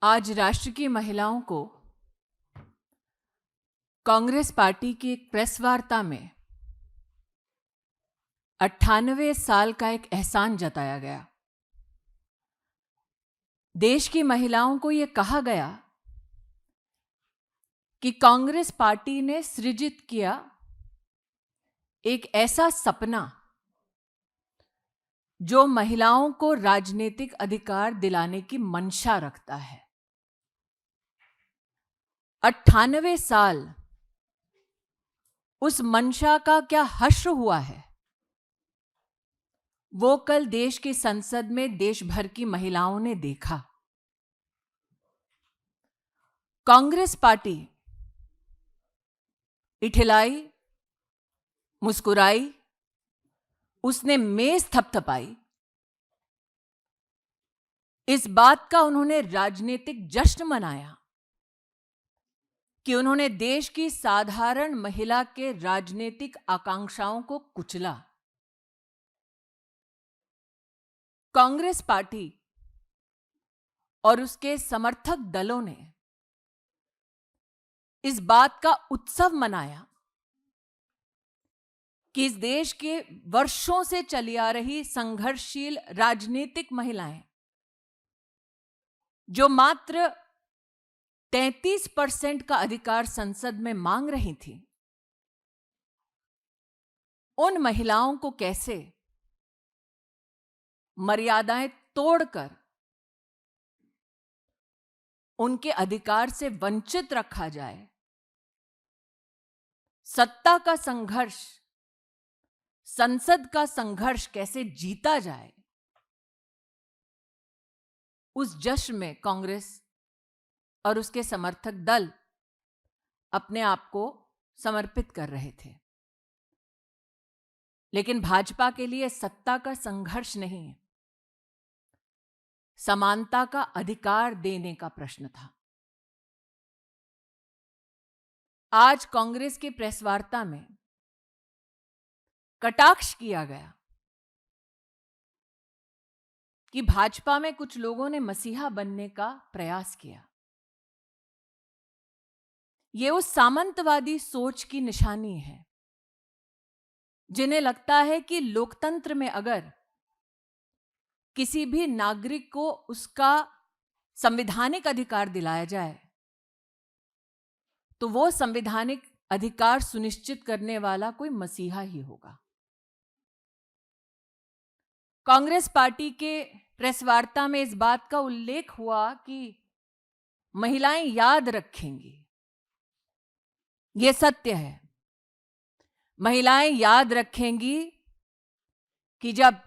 आज राष्ट्र की महिलाओं को कांग्रेस पार्टी की एक प्रेस वार्ता में 98 साल का एक एहसान जताया गया। देश की महिलाओं को यह कहा गया कि कांग्रेस पार्टी ने सृजित किया एक ऐसा सपना जो महिलाओं को राजनीतिक अधिकार दिलाने की मंशा रखता है। 98 साल उस मंशा का क्या हश्र हुआ है, वो कल देश की संसद में देश भर की महिलाओं ने देखा। कांग्रेस पार्टी इठिलाई, मुस्कुराई, उसने मेज थपथपाई। इस बात का उन्होंने राजनीतिक जश्न मनाया कि उन्होंने देश की साधारण महिला के राजनीतिक आकांक्षाओं को कुचला। कांग्रेस पार्टी और उसके समर्थक दलों ने इस बात का उत्सव मनाया कि इस देश के वर्षों से चली आ रही संघर्षशील राजनीतिक महिलाएं, जो मात्र 33% का अधिकार संसद में मांग रही थी, उन महिलाओं को कैसे मर्यादाएं तोड़कर उनके अधिकार से वंचित रखा जाए। सत्ता का संघर्ष, संसद का संघर्ष कैसे जीता जाए, उस जश्न में कांग्रेस और उसके समर्थक दल अपने आप को समर्पित कर रहे थे। लेकिन भाजपा के लिए सत्ता का संघर्ष नहीं, समानता का अधिकार देने का प्रश्न था। आज कांग्रेस की प्रेस वार्ता में कटाक्ष किया गया कि भाजपा में कुछ लोगों ने मसीहा बनने का प्रयास किया। यह उस सामंतवादी सोच की निशानी है जिन्हें लगता है कि लोकतंत्र में अगर किसी भी नागरिक को उसका संवैधानिक अधिकार दिलाया जाए तो वो संवैधानिक अधिकार सुनिश्चित करने वाला कोई मसीहा ही होगा। कांग्रेस पार्टी के प्रेस वार्ता में इस बात का उल्लेख हुआ कि महिलाएं याद रखेंगी। यह सत्य है, महिलाएं याद रखेंगी कि जब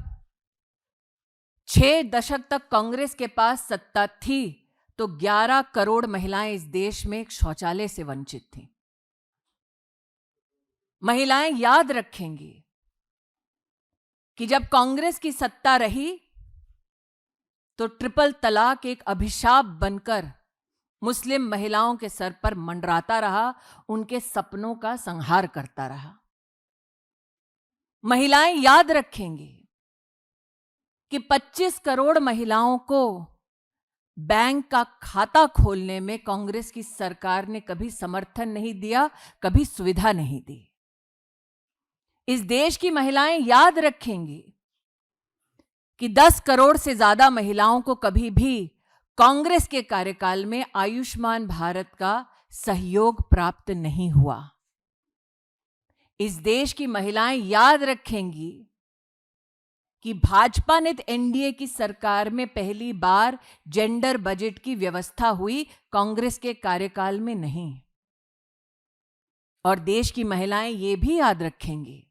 6 दशक तक कांग्रेस के पास सत्ता थी तो 11 करोड़ महिलाएं इस देश में एक शौचालय से वंचित थीं। महिलाएं याद रखेंगी कि जब कांग्रेस की सत्ता रही तो ट्रिपल तलाक एक अभिशाप बनकर मुस्लिम महिलाओं के सर पर मंडराता रहा, उनके सपनों का संहार करता रहा। महिलाएं याद रखेंगी कि 25 करोड़ महिलाओं को बैंक का खाता खोलने में कांग्रेस की सरकार ने कभी समर्थन नहीं दिया, कभी सुविधा नहीं दी। इस देश की महिलाएं याद रखेंगी कि 10 करोड़ से ज्यादा महिलाओं को कभी भी कांग्रेस के कार्यकाल में आयुष्मान भारत का सहयोग प्राप्त नहीं हुआ। इस देश की महिलाएं याद रखेंगी कि भाजपा ने एनडीए की सरकार में पहली बार जेंडर बजट की व्यवस्था हुई, कांग्रेस के कार्यकाल में नहीं। और देश की महिलाएं ये भी याद रखेंगी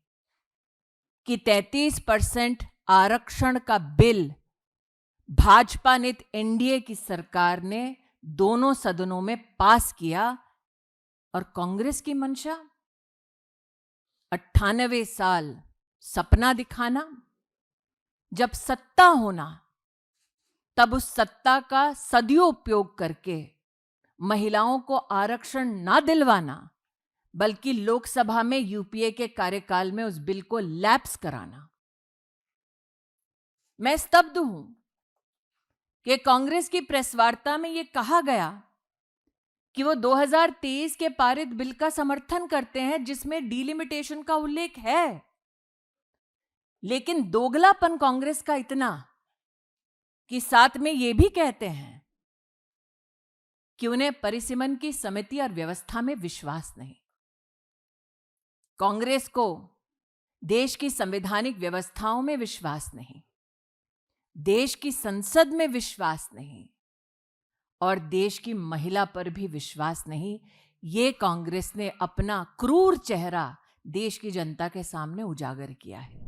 कि 33% आरक्षण का बिल भाजपा ने एनडीए की सरकार ने दोनों सदनों में पास किया, और कांग्रेस की मंशा 98 साल सपना दिखाना, जब सत्ता होना तब उस सत्ता का सदुपयोग करके महिलाओं को आरक्षण ना दिलवाना, बल्कि लोकसभा में यूपीए के कार्यकाल में उस बिल को लैप्स कराना। मैं स्तब्ध हूं कि कांग्रेस की प्रेस वार्ता में यह कहा गया कि वो 2023 के पारित बिल का समर्थन करते हैं जिसमें डिलिमिटेशन का उल्लेख है। लेकिन दोगलापन कांग्रेस का इतना कि साथ में यह भी कहते हैं कि उन्हें परिसीमन की समिति और व्यवस्था में विश्वास नहीं। कांग्रेस को देश की संवैधानिक व्यवस्थाओं में विश्वास नहीं, देश की संसद में विश्वास नहीं और देश की महिला पर भी विश्वास नहीं। ये कांग्रेस ने अपना क्रूर चेहरा देश की जनता के सामने उजागर किया है।